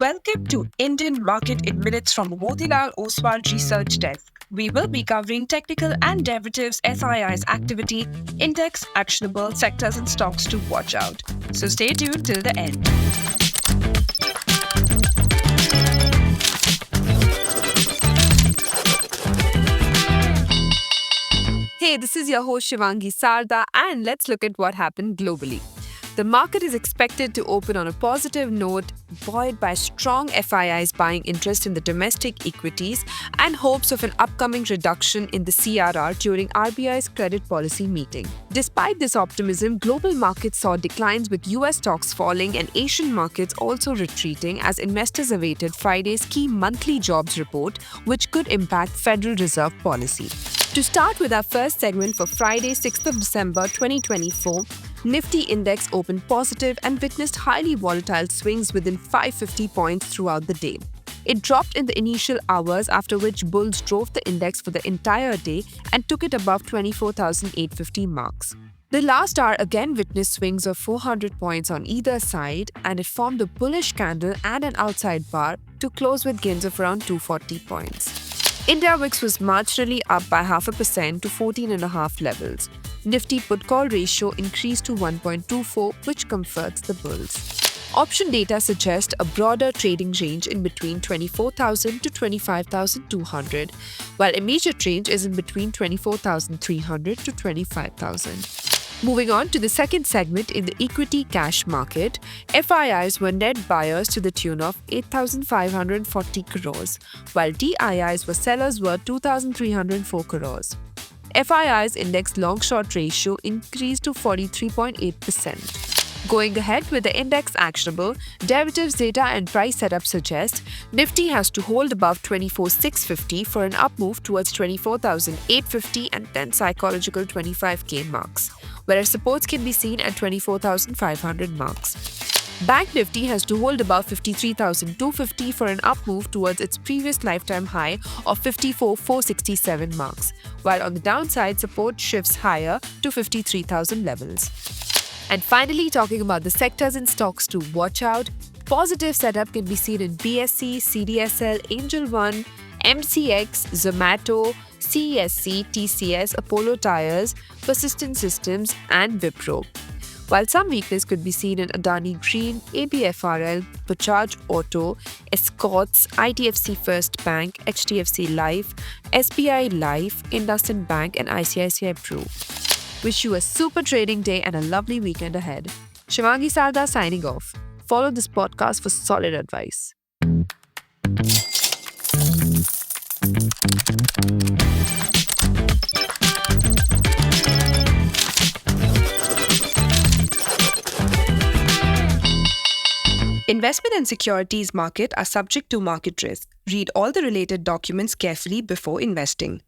Welcome to Indian Market in Minutes from Motilal Oswal Research Desk. We will be covering technical and derivatives SII's activity, index, actionable sectors and stocks to watch out. So stay tuned till the end. Hey, this is your host Shivangi Sarda, and let's look at what happened globally. The market is expected to open on a positive note, buoyed by strong FII's buying interest in the domestic equities and hopes of an upcoming reduction in the CRR during RBI's credit policy meeting. Despite this optimism, global markets saw declines with US stocks falling and Asian markets also retreating as investors awaited Friday's key monthly jobs report, which could impact Federal Reserve policy. To start with our first segment for Friday, 6th of December 2024, Nifty index opened positive and witnessed highly volatile swings within 550 points throughout the day. It dropped in the initial hours, after which bulls drove the index for the entire day and took it above 24,850 marks. The last hour again witnessed swings of 400 points on either side, and it formed a bullish candle and an outside bar to close with gains of around 240 points. India VIX was marginally up by 0.5% to 14.5 levels. Nifty put-call ratio increased to 1.24, which comforts the bulls. Option data suggests a broader trading range in between 24,000 to 25,200, while immediate range is in between 24,300 to 25,000. Moving on to the second segment in the equity cash market, FIIs were net buyers to the tune of 8,540 crores, while DIIs were sellers worth 2,304 crores. FII's index long-short ratio increased to 43.8%. Going ahead with the index actionable, derivatives data and price setup suggest Nifty has to hold above 24,650 for an up move towards 24,850 and then psychological 25k marks, whereas supports can be seen at 24,500 marks. Bank Nifty has to hold above 53,250 for an up move towards its previous lifetime high of 54,467 marks, while on the downside support shifts higher to 53,000 levels. And finally, talking about the sectors and stocks to watch out, positive setup can be seen in BSE, CDSL, Angel One, MCX, Zomato, CESC, TCS, Apollo Tyres, Persistent Systems, and Wipro. While some weakness could be seen in Adani Green, ABFRL, Bajaj Auto, Escorts, IDFC First Bank, HDFC Life, SBI Life, IndusInd Bank, and ICICI Pru. Wish you a super trading day and a lovely weekend ahead. Shivangi Sarda signing off. Follow this podcast for solid advice. Investment and securities market are subject to market risk. Read all the related documents carefully before investing.